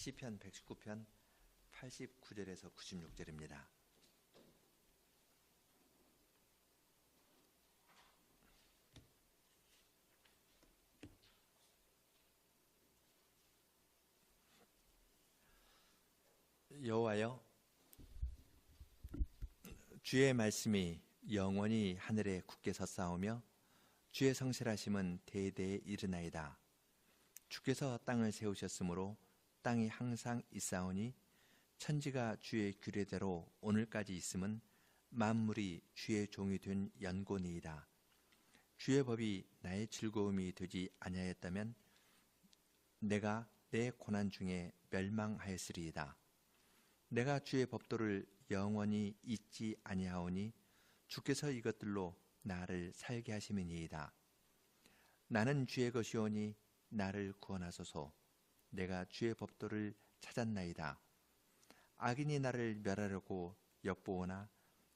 시편 119편 89절에서 96절입니다. 여호와여, 주의 말씀이 영원히 하늘에 굳게 섰사오며 주의 성실하심은 대대에 이르나이다. 주께서 땅을 세우셨으므로 땅이 항상 있사오니 천지가 주의 규례대로 오늘까지 있음은 만물이 주의 종이 된 연고니이다. 주의 법이 나의 즐거움이 되지 아니하였다면 내가 내 고난 중에 멸망하였으리이다. 내가 주의 법도를 영원히 잊지 아니하오니 주께서 이것들로 나를 살게 하심이니이다. 나는 주의 것이오니 나를 구원하소서. 내가 주의 법도를 찾았나이다. 악인이 나를 멸하려고 엿보오나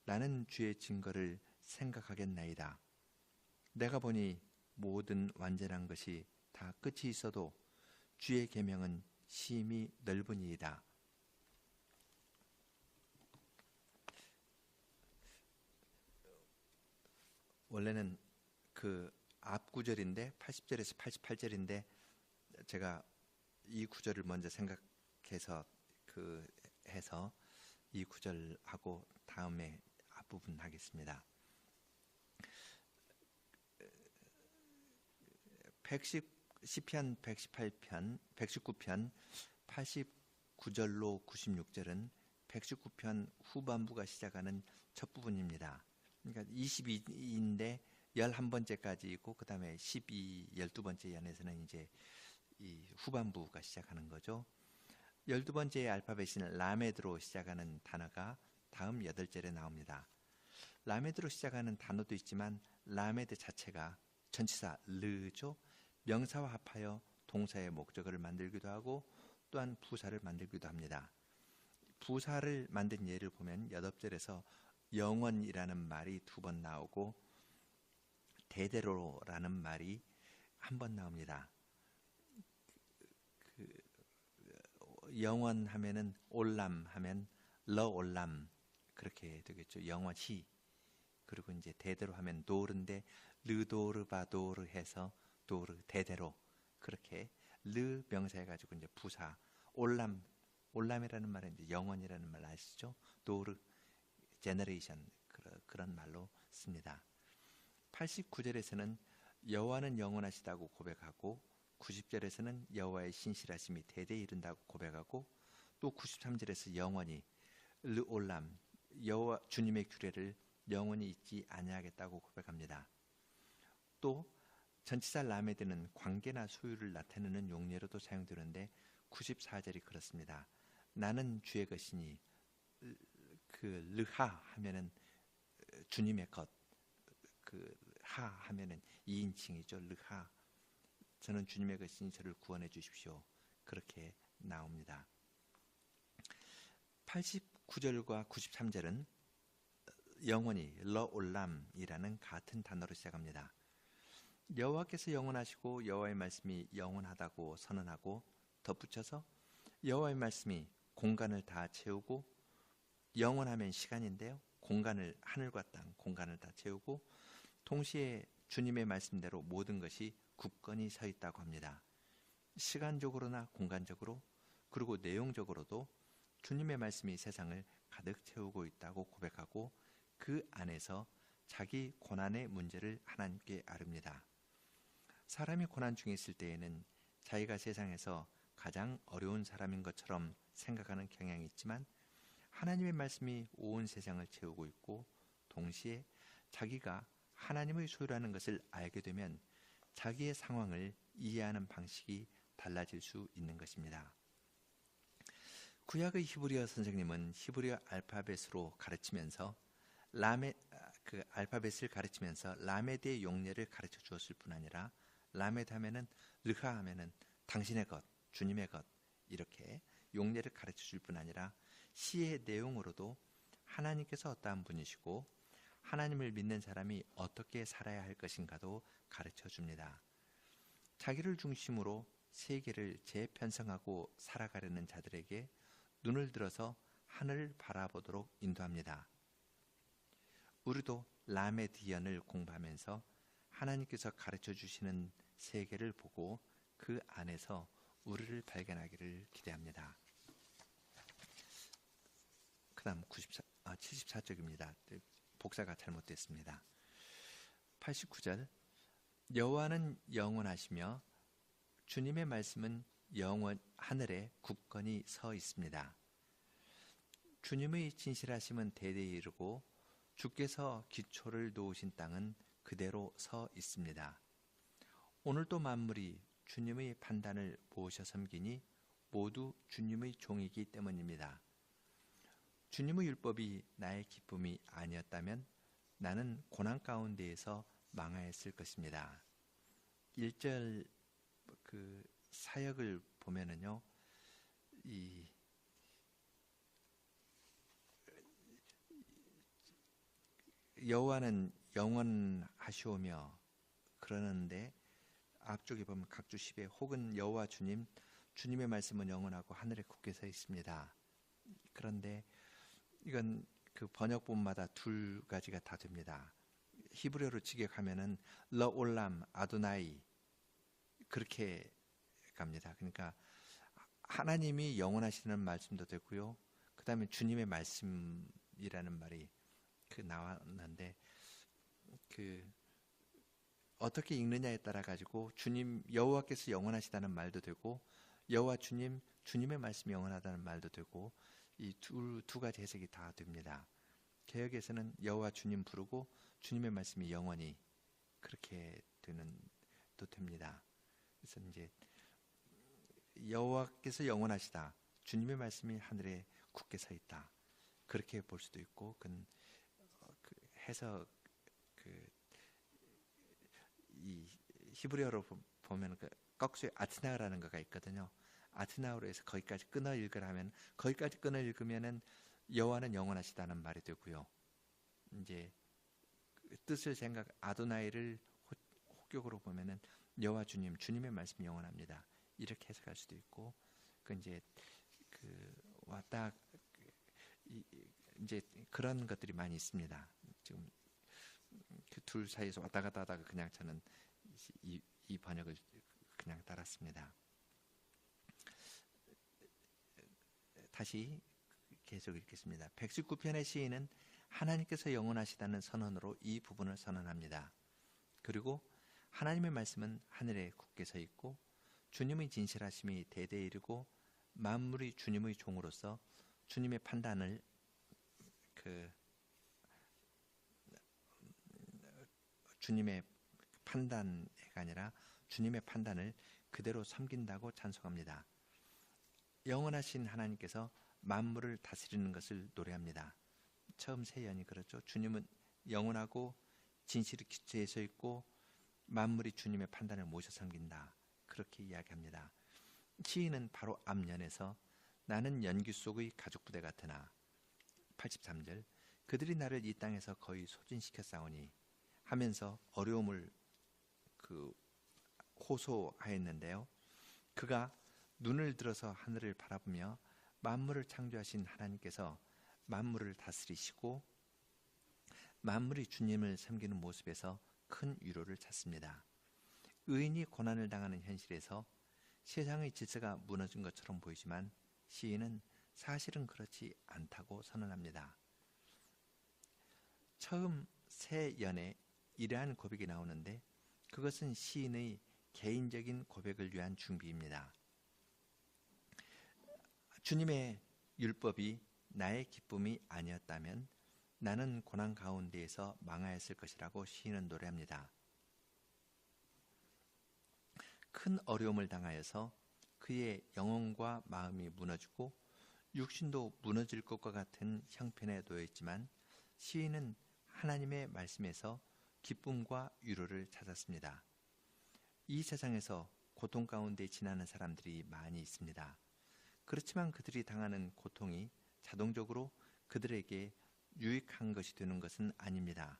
나는 주의 증거를 생각하겠나이다. 내가 보니 모든 완전한 것이 다 끝이 있어도 주의 계명은 심히 넓으니이다. 원래는 그 앞 구절인데 80절에서 88절인데 제가 이 구절을 먼저 생각해서 해서 이 구절하고 다음에 앞부분 하겠습니다. 10시편 118편 119편 89절로 96절은 119편 후반부가 시작하는 첫 부분입니다. 그러니까 22인데 11번째까지 있고 그 다음에 12번째 연에서는 이제 이 후반부가 시작하는 거죠. 12번째의 알파벳인 라메드로 시작하는 단어가 다음 8절에 나옵니다. 라메드로 시작하는 단어도 있지만 라메드 자체가 전치사 르죠. 명사와 합하여 동사의 목적어를 만들기도 하고 또한 부사를 만들기도 합니다. 부사를 만든 예를 보면 8절에서 영원이라는 말이 2번 나오고 대대로라는 말이 한 번 나옵니다. 영원 하면은 올람 하면 러올람 그렇게 되겠죠. 영원히. 그리고 이제 대대로 하면 도르인데 르도르 바도르 해서 도르 대대로 그렇게 르 명사해 가지고 이제 부사 올람이라는 말은 이제 영원이라는 말 아시죠? 도르 제너레이션 그런 말로 씁니다. 89절에서는 여호와는 영원하시다고 고백하고 90절에서는 여호와의 신실하심이 대대에 이른다고 고백하고 또 93절에서 영원히 르올람 여호와 주님의 규례를 영원히 잊지 아니하겠다고 고백합니다. 또 전치사 라메드는 관계나 소유를 나타내는 용례로도 사용되는데 94절이 그렇습니다. 나는 주의 것이니 그 르하 하면은 주님의 것, 그 하 하면은 2인칭이죠. 르하. 저는 주님의 것이니 저를 구원해 주십시오. 그렇게 나옵니다. 89절과 93절은 영원히 러올람이라는 같은 단어로 시작합니다. 여호와께서 영원하시고 여호와의 말씀이 영원하다고 선언하고 덧붙여서 여호와의 말씀이 공간을 다 채우고 영원하면 시간인데요. 공간을 하늘과 땅 공간을 다 채우고 동시에 주님의 말씀대로 모든 것이 굳건히 서 있다고 합니다. 시간적으로나 공간적으로 그리고 내용적으로도 주님의 말씀이 세상을 가득 채우고 있다고 고백하고 그 안에서 자기 고난의 문제를 하나님께 아릅니다. 사람이 고난 중에 있을 때에는 자기가 세상에서 가장 어려운 사람인 것처럼 생각하는 경향이 있지만 하나님의 말씀이 온 세상을 채우고 있고 동시에 자기가 하나님의 소유라는 것을 알게 되면 자기의 상황을 이해하는 방식이 달라질 수 있는 것입니다. 구약의 히브리어 선생님은 히브리어 알파벳으로 가르치면서 알파벳을 가르치면서 라메드의 용례를 가르쳐 주었을 뿐 아니라 라메드 하면은 르하 하면은 당신의 것, 주님의 것 이렇게 용례를 가르쳐 줄 뿐 아니라 시의 내용으로도 하나님께서 어떠한 분이시고 하나님을 믿는 사람이 어떻게 살아야 할 것인가도 가르쳐 줍니다. 자기를 중심으로 세계를 재편성하고 살아가려는 자들에게 눈을 들어서 하늘을 바라보도록 인도합니다. 우리도 라메디언을 공부하면서 하나님께서 가르쳐 주시는 세계를 보고 그 안에서 우리를 발견하기를 기대합니다. 그 다음 74쪽입니다. 복사가 잘못됐습니다. 89절 여호와는 영원하시며 주님의 말씀은 하늘에 굳건히 서 있습니다. 주님의 진실하심은 대대에 이르고 주께서 기초를 놓으신 땅은 그대로 서 있습니다. 오늘도 만물이 주님의 판단을 모셔 섬기니 모두 주님의 종이기 때문입니다. 주님의 율법이 나의 기쁨이 아니었다면 나는 고난 가운데에서 망하였을 것입니다. 1절 그 사역을 보면은요, 이 여호와는 영원하시오며 그러는데 앞쪽에 보면 각주 10에 혹은 여호와 주님의 말씀은 영원하고 하늘에 굳게 서 있습니다. 그런데 이건 그 번역본마다 두 가지가 다 됩니다. 히브리어로 직역하면은 러올람 아도나이 그렇게 갑니다. 그러니까 하나님이 영원하시는 말씀도 되고요. 그 다음에 주님의 말씀이라는 말이 나왔는데 어떻게 읽느냐에 따라 가지고 주님 여호와께서 영원하시다는 말도 되고 여호와 주님의 말씀이 영원하다는 말도 되고 이 두 가지 해석이 다 됩니다. 개역에서는 여호와 주님 부르고 주님의 말씀이 영원히 그렇게 도 됩니다. 그래서 이제 여호와께서 영원하시다, 주님의 말씀이 하늘에 굳게 서 있다 그렇게 볼 수도 있고 해석 이 히브리어로 보면 꺽쇠 아트나라는 거가 있거든요. 아트나우로 해서 거기까지 끊어 읽으라면 거기까지 끊어 읽으면은 여호와는 영원하시다는 말이 되고요. 이제 뜻을 아도나이를 호격으로 보면은 여호와 주님의 말씀이 영원합니다. 이렇게 해석할 수도 있고 이제 이제 그런 것들이 많이 있습니다. 지금 그 둘 사이에서 왔다 갔다 하다가 그냥 저는 이 번역을 그냥 따랐습니다. 다시 계속 읽겠습니다. 119편의 시인은 하나님께서 영원하시다는 선언으로 이 부분을 선언합니다. 그리고 하나님의 말씀은 하늘에 굳게 서 있고 주님의 진실하심이 대대에 이르고 만물이 주님의 종으로서 주님의 판단을 주님의 판단이 아니라 주님의 판단을 그대로 섬긴다고 찬송합니다. 영원하신 하나님께서 만물을 다스리는 것을 노래합니다. 처음 세연이 그렇죠. 주님은 영원하고 진실이 기초에 서 있고 만물이 주님의 판단을 모셔 섬긴다 그렇게 이야기합니다. 시인은 바로 앞면에서 나는 연기 속의 가죽부대 같으나 83절 그들이 나를 이 땅에서 거의 소진시켰사오니 하면서 어려움을 호소하였는데요. 그가 눈을 들어서 하늘을 바라보며 만물을 창조하신 하나님께서 만물을 다스리시고 만물이 주님을 섬기는 모습에서 큰 위로를 찾습니다. 의인이 고난을 당하는 현실에서 세상의 질서가 무너진 것처럼 보이지만 시인은 사실은 그렇지 않다고 선언합니다. 처음 새 연에 이러한 고백이 나오는데 그것은 시인의 개인적인 고백을 위한 준비입니다. 주님의 율법이 나의 기쁨이 아니었다면 나는 고난 가운데에서 망하였을 것이라고 시인은 노래합니다. 큰 어려움을 당하여서 그의 영혼과 마음이 무너지고 육신도 무너질 것과 같은 형편에 놓여 있지만 시인은 하나님의 말씀에서 기쁨과 위로를 찾았습니다. 이 세상에서 고통 가운데 지나는 사람들이 많이 있습니다. 그렇지만 그들이 당하는 고통이 자동적으로 그들에게 유익한 것이 되는 것은 아닙니다.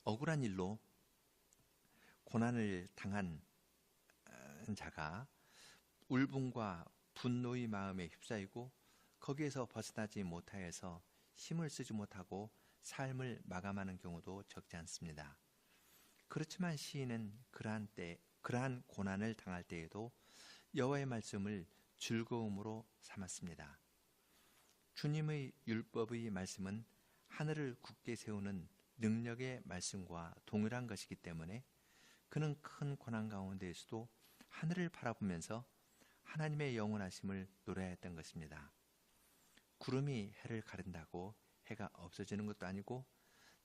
억울한 일로 고난을 당한 자가 울분과 분노의 마음에 휩싸이고 거기에서 벗어나지 못하여서 힘을 쓰지 못하고 삶을 마감하는 경우도 적지 않습니다. 그렇지만 시인은 그러한 고난을 당할 때에도 여호와의 말씀을 즐거움으로 삼았습니다. 주님의 율법의 말씀은 하늘을 굳게 세우는 능력의 말씀과 동일한 것이기 때문에 그는 큰 고난 가운데에서도 하늘을 바라보면서 하나님의 영원하심을 노래했던 것입니다. 구름이 해를 가른다고 해가 없어지는 것도 아니고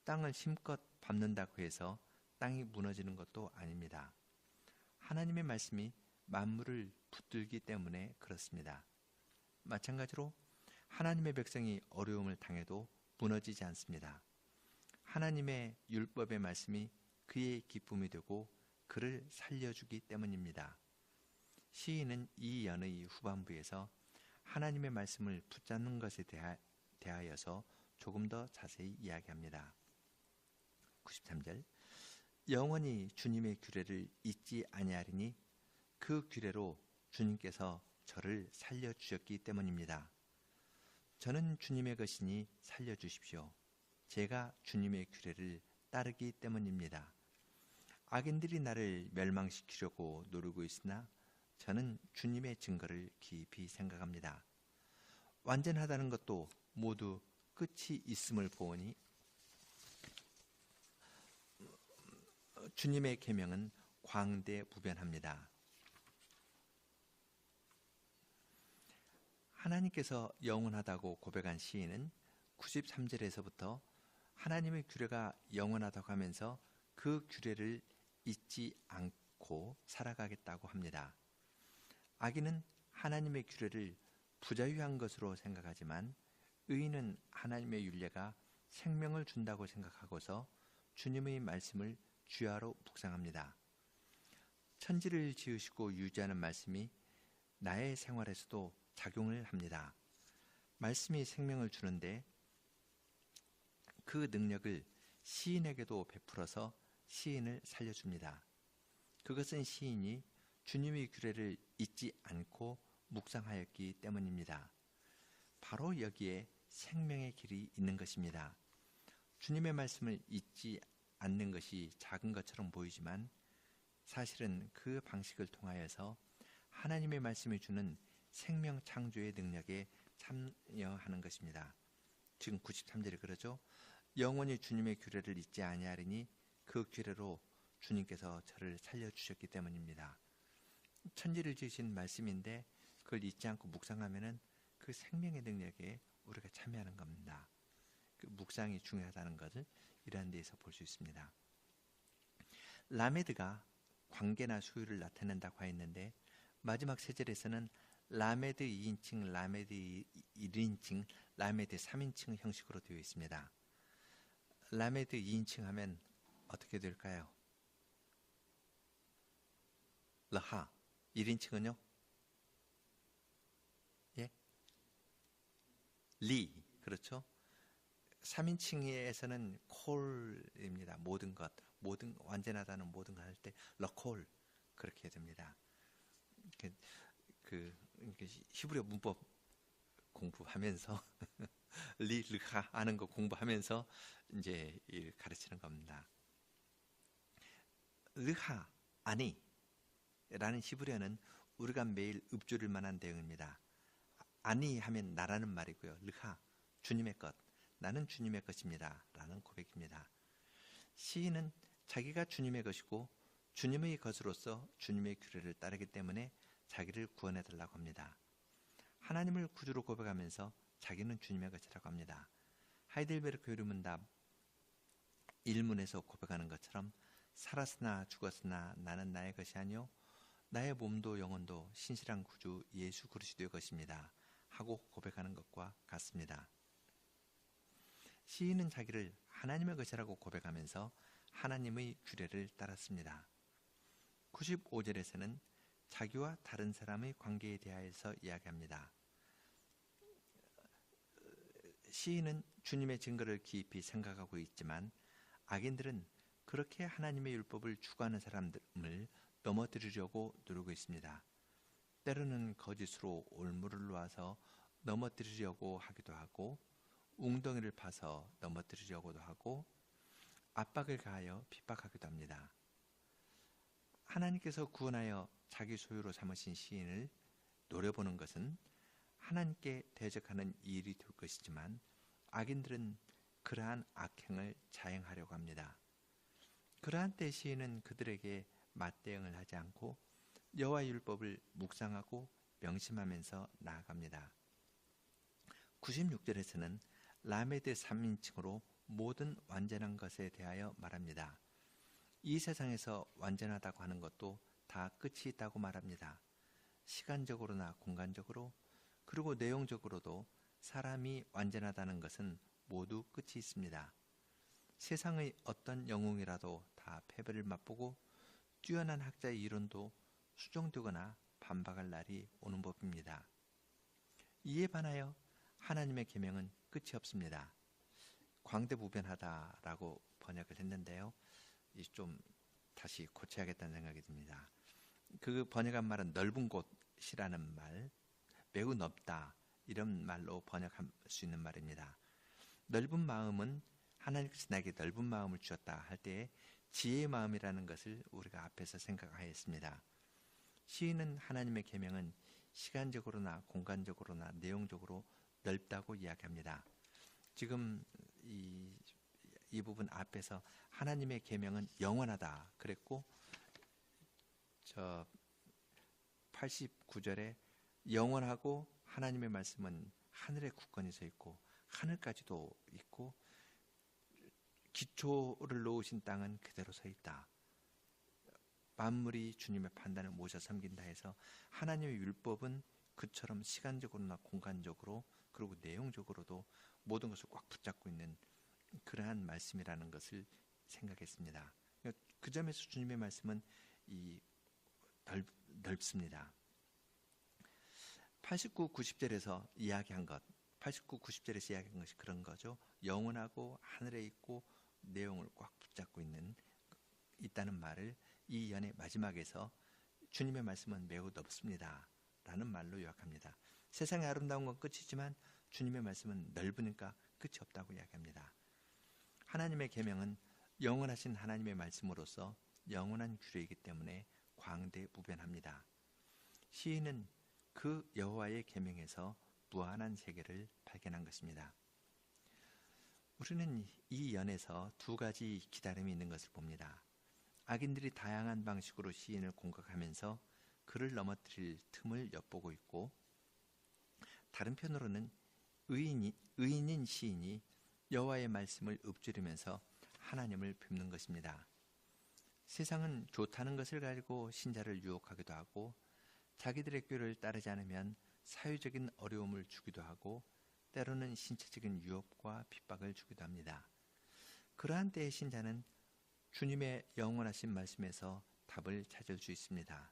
땅을 힘껏 밟는다고 해서 땅이 무너지는 것도 아닙니다. 하나님의 말씀이 만물을 붙들기 때문에 그렇습니다. 마찬가지로 하나님의 백성이 어려움을 당해도 무너지지 않습니다. 하나님의 율법의 말씀이 그의 기쁨이 되고 그를 살려주기 때문입니다. 시인은 이 연의 후반부에서 하나님의 말씀을 붙잡는 것에 대하여서 조금 더 자세히 이야기합니다. 93절 영원히 주님의 규례를 잊지 아니하리니 그 규례로 주님께서 저를 살려주셨기 때문입니다. 저는 주님의 것이니 살려주십시오. 제가 주님의 규례를 따르기 때문입니다. 악인들이 나를 멸망시키려고 노리고 있으나 저는 주님의 증거를 깊이 생각합니다. 완전하다는 것도 모두 끝이 있음을 보니 주님의 계명은 광대무변합니다. 하나님께서 영원하다고 고백한 시인은 93절에서부터 하나님의 규례가 영원하다고 하면서 그 규례를 잊지 않고 살아가겠다고 합니다. 악인은 하나님의 규례를 부자유한 것으로 생각하지만 의인은 하나님의 율례가 생명을 준다고 생각하고서 주님의 말씀을 주야로 묵상합니다. 천지를 지으시고 유지하는 말씀이 나의 생활에서도 작용을 합니다. 말씀이 생명을 주는데 그 능력을 시인에게도 베풀어서 시인을 살려줍니다. 그것은 시인이 주님의 규례를 잊지 않고 묵상하였기 때문입니다. 바로 여기에 생명의 길이 있는 것입니다. 주님의 말씀을 잊지 않는 것이 작은 것처럼 보이지만 사실은 그 방식을 통하여서 하나님의 말씀이 주는 생명 창조의 능력에 참여하는 것입니다. 지금 93절에 그러죠. 영원히 주님의 규례를 잊지 아니하리니 그 규례로 주님께서 저를 살려주셨기 때문입니다. 천지를 지으신 말씀인데 그걸 잊지 않고 묵상하면은 그 생명의 능력에 우리가 참여하는 겁니다. 그 묵상이 중요하다는 것을 이러한 데에서 볼 수 있습니다. 라메드가 관계나 소유를 나타낸다고 하였는데 마지막 세 절에서는 라메드 2인칭, 라메드 1인칭, 라메드 3인칭 형식으로 되어 있습니다. 라메드 2인칭 하면 어떻게 될까요? 러하 1인칭은요? 예? 리 그렇죠? 3인칭에서는 콜입니다. 모든 것, 모든 완전하다는 모든 것 할 때 러콜 그렇게 됩니다. 히브리어 문법 공부하면서 리르하 하는 거 공부하면서 이제 가르치는 겁니다. 르하 아니 라는 히브리어는 우리가 매일 읊조릴 만한 내용입니다. 아니 하면 나라는 말이고요. 르하 주님의 것, 나는 주님의 것입니다 라는 고백입니다. 시인은 자기가 주님의 것이고 주님의 것으로서 주님의 규례를 따르기 때문에 자기를 구원해 달라고 합니다. 하나님을 구주로 고백하면서 자기는 주님의 것이라고 합니다. 하이델베르크 요리문답 1문에서 고백하는 것처럼 살았으나 죽었으나 나는 나의 것이 아니요 나의 몸도 영혼도 신실한 구주 예수 그리스도의 것입니다 하고 고백하는 것과 같습니다. 시인은 자기를 하나님의 것이라고 고백하면서 하나님의 규례를 따랐습니다. 95절에서는 자기와 다른 사람의 관계에 대하여서 이야기합니다. 시인은 주님의 증거를 깊이 생각하고 있지만 악인들은 그렇게 하나님의 율법을 추구하는 사람을 넘어뜨리려고 누르고 있습니다. 때로는 거짓으로 올무를 놓아서 넘어뜨리려고 하기도 하고, 웅덩이를 파서 넘어뜨리려고도 하고, 압박을 가하여 핍박하기도 합니다. 하나님께서 구원하여 자기 소유로 삼으신 시인을 노려보는 것은 하나님께 대적하는 일이 될 것이지만, 악인들은 그러한 악행을 자행하려고 합니다. 그러한 때 시인은 그들에게 맞대응을 하지 않고 여호와의 율법을 묵상하고 명심하면서 나아갑니다. 96절에서는 라메드 3인칭으로 모든 완전한 것에 대하여 말합니다. 이 세상에서 완전하다고 하는 것도 다 끝이 있다고 말합니다. 시간적으로나 공간적으로, 그리고 내용적으로도 사람이 완전하다는 것은 모두 끝이 있습니다. 세상의 어떤 영웅이라도 다 패배를 맛보고 뛰어난 학자의 이론도 수정되거나 반박할 날이 오는 법입니다. 이에 반하여 하나님의 계명은 끝이 없습니다. 광대무변하다라고 번역을 했는데요. 좀 다시 고쳐야겠다는 생각이 듭니다. 그 번역한 말은 넓은 곳이라는 말, 매우 넓다, 이런 말로 번역할 수 있는 말입니다. 넓은 마음은 하나님께서 나에게 넓은 마음을 주었다 할 때에 지혜의 마음이라는 것을 우리가 앞에서 생각하였습니다. 시인은 하나님의 계명은 시간적으로나 공간적으로나 내용적으로 넓다고 이야기합니다. 지금 이 부분 앞에서 하나님의 계명은 영원하다 그랬고, 저 89절에 영원하고 하나님의 말씀은 하늘에 굳건히 서 있고 하늘까지도 있고 기초를 놓으신 땅은 그대로 서 있다. 만물이 주님의 판단을 모셔 섬긴다 해서 하나님의 율법은 그처럼 시간적으로나 공간적으로 그리고 내용적으로도 모든 것을 꽉 붙잡고 있는 그러한 말씀이라는 것을 생각했습니다. 그 점에서 주님의 말씀은 넓습니다. 89, 90절에서 이야기한 것, 89, 90절에서 이야기한 것이 그런 거죠. 영원하고 하늘에 있고 내용을 꽉 붙잡고 있다는 말을 이 연의 마지막에서 주님의 말씀은 매우 넓습니다 라는 말로 요약합니다. 세상의 아름다운 건 끝이지만 주님의 말씀은 넓으니까 끝이 없다고 이야기합니다. 하나님의 계명은 영원하신 하나님의 말씀으로서 영원한 규례이기 때문에 광대무변합니다. 시인은 그 여호와의 계명에서 무한한 세계를 발견한 것입니다. 우리는 이 연에서 두 가지 기다림이 있는 것을 봅니다. 악인들이 다양한 방식으로 시인을 공격하면서 그를 넘어뜨릴 틈을 엿보고 있고, 다른 편으로는 의인인 시인이 여호와의 말씀을 읊조리면서 하나님을 뵙는 것입니다. 세상은 좋다는 것을 가지고 신자를 유혹하기도 하고, 자기들의 꾀를 따르지 않으면 사회적인 어려움을 주기도 하고, 때로는 신체적인 유혹과 핍박을 주기도 합니다. 그러한 때의 신자는 주님의 영원하신 말씀에서 답을 찾을 수 있습니다.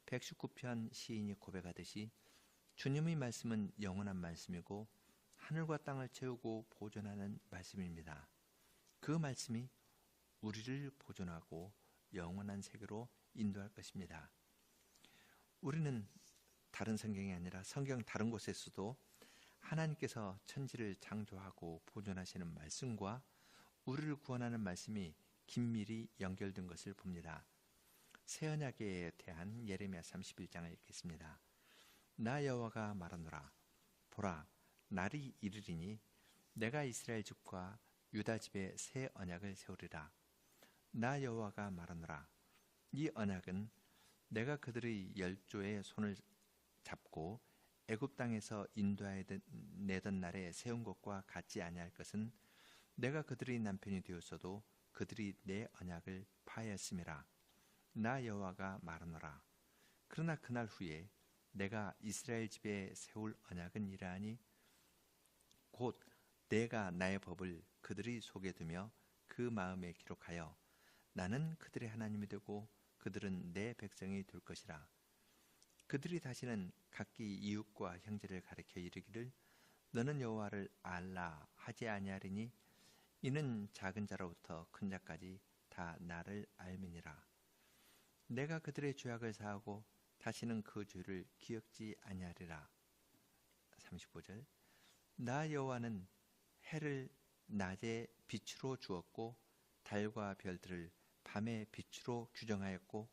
119편 시인이 고백하듯이 주님의 말씀은 영원한 말씀이고 하늘과 땅을 채우고 보존하는 말씀입니다. 그 말씀이 우리를 보존하고 영원한 세계로 인도할 것입니다. 우리는 다른 성경이 아니라 성경 다른 곳에서도 하나님께서 천지를 창조하고 보존하시는 말씀과 우리를 구원하는 말씀이 긴밀히 연결된 것을 봅니다. 새 언약에 대한 예레미야 31장을 읽겠습니다. 나 여호와가 말하노라. 보라, 날이 이르리니 내가 이스라엘 집과 유다 집에 새 언약을 세우리라. 나 여호와가 말하노라. 이 언약은 내가 그들의 열조의 손을 잡고 애굽 땅에서 인도하여 내던 날에 세운 것과 같지 아니할 것은 내가 그들의 남편이 되었어도 그들이 내 언약을 파하였음이라. 나 여호와가 말하노라. 그러나 그날 후에 내가 이스라엘 집에 세울 언약은 이러하니 곧 내가 나의 법을 그들의 속에 두며 그 마음에 기록하여 나는 그들의 하나님이 되고 그들은 내 백성이 될 것이라. 그들이 다시는 각기 이웃과 형제를 가리켜 이르기를 너는 여호와를 알라 하지 아니하리니 이는 작은 자로부터 큰 자까지 다 나를 알미니라. 내가 그들의 죄악을 사하고 다시는 그 죄를 기억지 아니하리라. 35절. 나 여호와는 해를 낮에 빛으로 주었고 달과 별들을 밤의 빛으로 규정하였고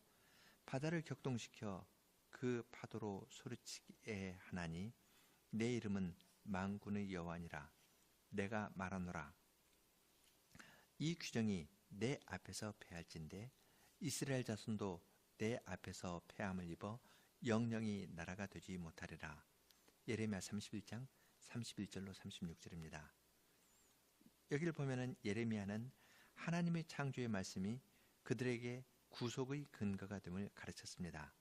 바다를 격동시켜 그 파도로 소리치게 하나니 내 이름은 만군의 여호와니라. 내가 말하노라. 이 규정이 내 앞에서 패할진대 이스라엘 자손도 내 앞에서 패함을 입어 영영이 나라가 되지 못하리라. 예레미야 31장 31절로 36절입니다. 여기를 보면은 예레미야는 하나님의 창조의 말씀이 그들에게 구속의 근거가 됨을 가르쳤습니다.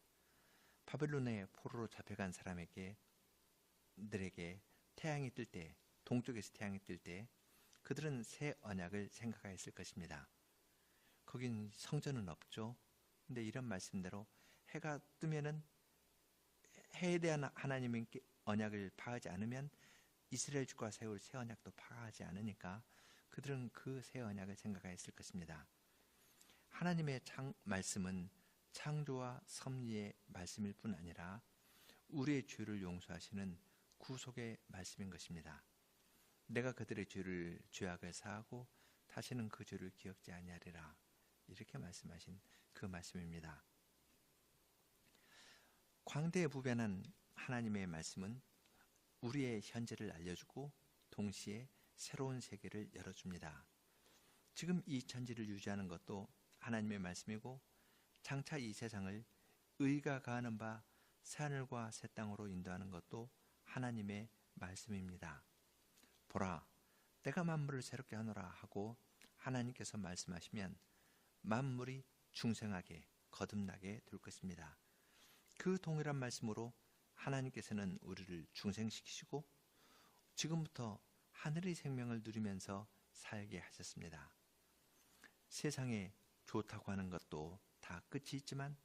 바벨론의 포로로 잡혀간 사람에게 들에게 태양이 뜰 때, 동쪽에서 태양이 뜰 때 그들은 새 언약을 생각하였을 것입니다. 거긴 성전은 없죠. 근데 이런 말씀대로 해가 뜨면은 해에 대한 하나님의 언약을 파하지 않으면 이스라엘과 세울 새 언약도 파하지 않으니까 그들은 그 새 언약을 생각하였을 것입니다. 하나님의 말씀은 창조와 섭리의 말씀일 뿐 아니라 우리의 죄를 용서하시는 구속의 말씀인 것입니다. 내가 그들의 죄악을 사하고 다시는 그 죄를 기억지 아니하리라. 이렇게 말씀하신 그 말씀입니다. 광대무변한 하나님의 말씀은 우리의 현재를 알려주고 동시에 새로운 세계를 열어줍니다. 지금 이 천지를 유지하는 것도 하나님의 말씀이고 장차 이 세상을 의가 가하는 바 새하늘과 새 땅으로 인도하는 것도 하나님의 말씀입니다. 보라, 내가 만물을 새롭게 하노라 하고 하나님께서 말씀하시면 만물이 중생하게 거듭나게 될 것입니다. 그 동일한 말씀으로 하나님께서는 우리를 중생시키시고 지금부터 하늘의 생명을 누리면서 살게 하셨습니다. 세상에 좋다고 하는 것도 다 끝이 있지만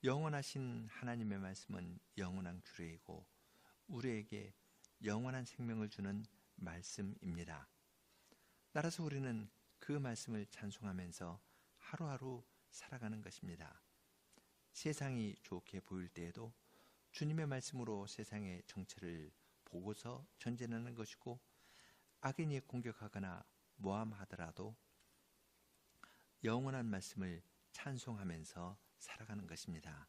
영원하신 하나님의 말씀은 영원한 규례이고 우리에게 영원한 생명을 주는 말씀입니다. 따라서 우리는 그 말씀을 찬송하면서 하루하루 살아가는 것입니다. 세상이 좋게 보일 때에도 주님의 말씀으로 세상의 정체를 보고서 전진하는 것이고 악인이 공격하거나 모함하더라도 영원한 말씀을 찬송하면서 살아가는 것입니다.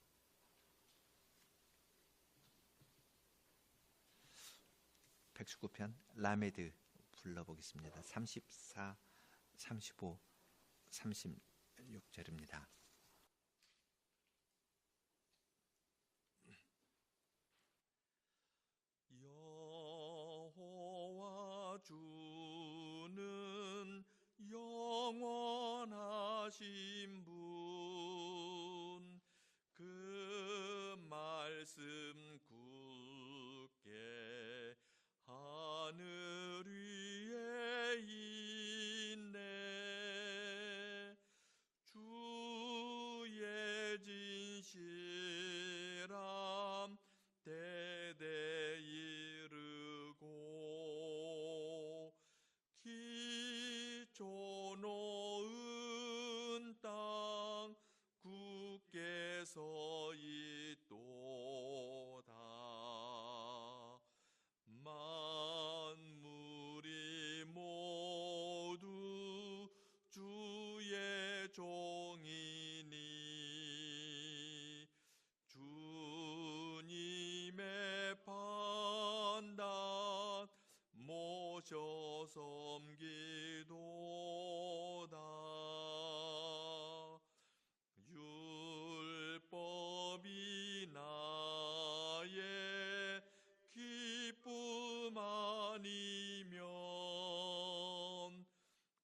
119편 라메드 불러보겠습니다. 34, 35, 36절입니다. 여호와 주는 영원하신 분, 그 말씀 굳게 하늘 위에 있네. 주의 진실함 대대 이르고 기초 놓은 땅 굳게 서 있도다. 만물이 모두 주의 종이니 주님의 판단 모셔 섬기도다. 율법이 나의 기쁨 아니면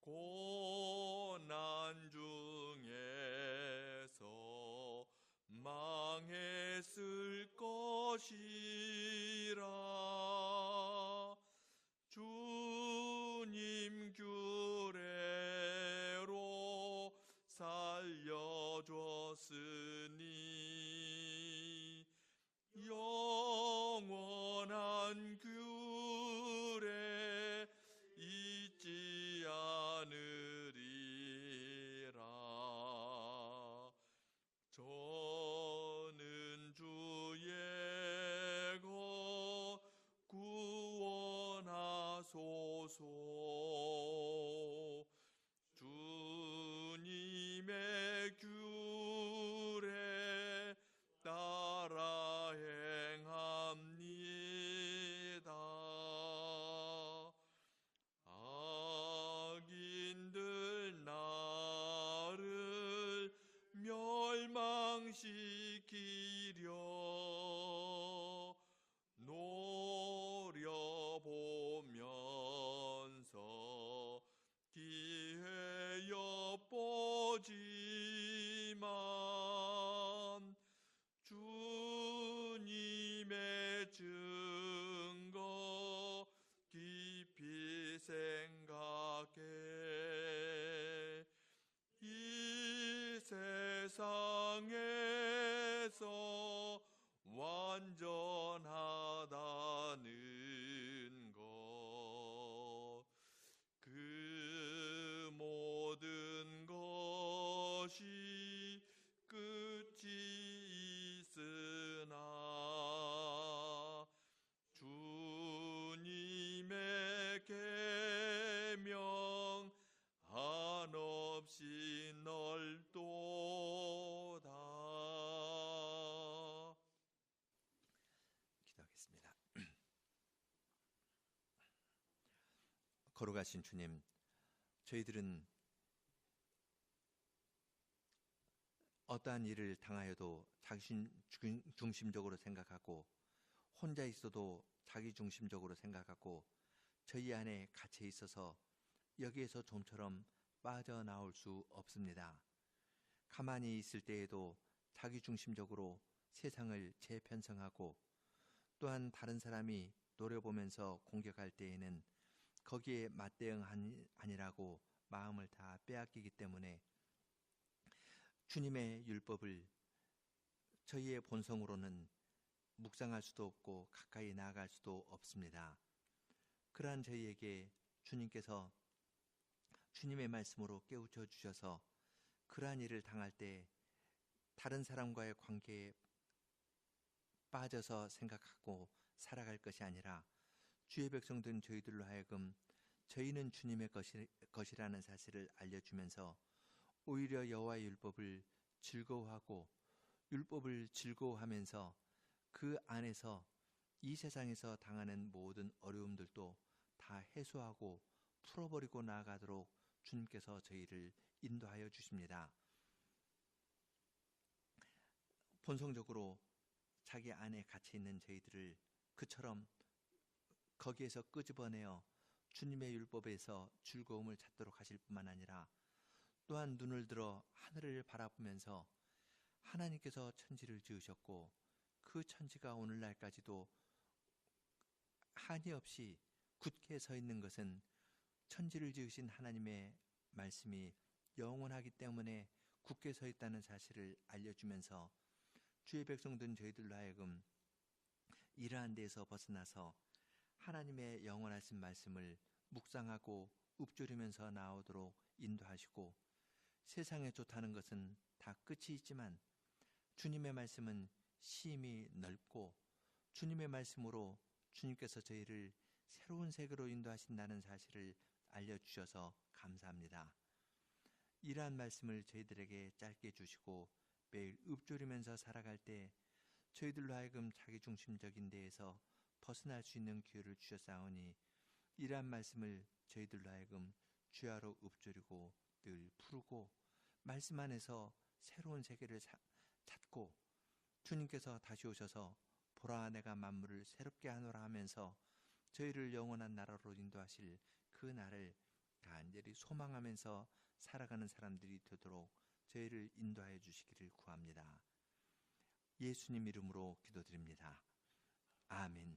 고난 중에서 망했을 것이라. 주님 규례로 살려줬으니 영원한 규례 잊지 않으리라. 지키려 노려보면서 기회 엿보지만 주님의 증거 깊이 생각해 이 세상에서 완전하다는 것, 그 모든 것이 끝이 있으나 주님의 계명 한없이 넓도다. 기도하겠습니다. 걸어가신 주님, 저희들은 어떠한 일을 당하여도 자기 중심적으로 생각하고 혼자 있어도 자기 중심적으로 생각하고 저희 안에 갇혀 있어서 여기에서 좀처럼 빠져나올 수 없습니다. 가만히 있을 때에도 자기 중심적으로 세상을 재편성하고 또한 다른 사람이 노려보면서 공격할 때에는 거기에 맞대응하니라고 마음을 다 빼앗기기 때문에 주님의 율법을 저희의 본성으로는 묵상할 수도 없고 가까이 나아갈 수도 없습니다. 그러한 저희에게 주님께서 주님의 말씀으로 깨우쳐 주셔서 그러한 일을 당할 때 다른 사람과의 관계에 빠져서 생각하고 살아갈 것이 아니라 주의 백성된 저희들로 하여금 저희는 주님의 것이라는 사실을 알려주면서 오히려 여호와의 율법을 즐거워하고 율법을 즐거워하면서 그 안에서 이 세상에서 당하는 모든 어려움들도 다 해소하고 풀어버리고 나아가도록 주님께서 저희를 인도하여 주십니다. 본성적으로 자기 안에 갇혀 있는 저희들을 그처럼 거기에서 끄집어내어 주님의 율법에서 즐거움을 찾도록 하실 뿐만 아니라 또한 눈을 들어 하늘을 바라보면서 하나님께서 천지를 지으셨고 그 천지가 오늘날까지도 한이 없이 굳게 서 있는 것은 천지를 지으신 하나님의 말씀이 영원하기 때문에 굳게 서 있다는 사실을 알려주면서 주의 백성된 저희들로 하여금 이러한 데에서 벗어나서 하나님의 영원하신 말씀을 묵상하고 읊조리면서 나오도록 인도하시고 세상에 좋다는 것은 다 끝이 있지만 주님의 말씀은 심히 넓고 주님의 말씀으로 주님께서 저희를 새로운 세계로 인도하신다는 사실을 알려주셔서 감사합니다. 이러한 말씀을 저희들에게 짧게 주시고 매일 읊조리면서 살아갈 때 저희들로 하여금 자기중심적인 데에서 벗어날 수 있는 기회를 주셨사오니 이러한 말씀을 저희들로 하여금 주야로 읊조리고 늘 부르고 말씀 안에서 새로운 세계를 찾고 주님께서 다시 오셔서 보라 내가 만물을 새롭게 하노라 하면서 저희를 영원한 나라로 인도하실 그 날을 간절히 소망하면서 살아가는 사람들이 되도록 저희를 인도하여 주시기를 구합니다. 예수님 이름으로 기도드립니다. 아멘.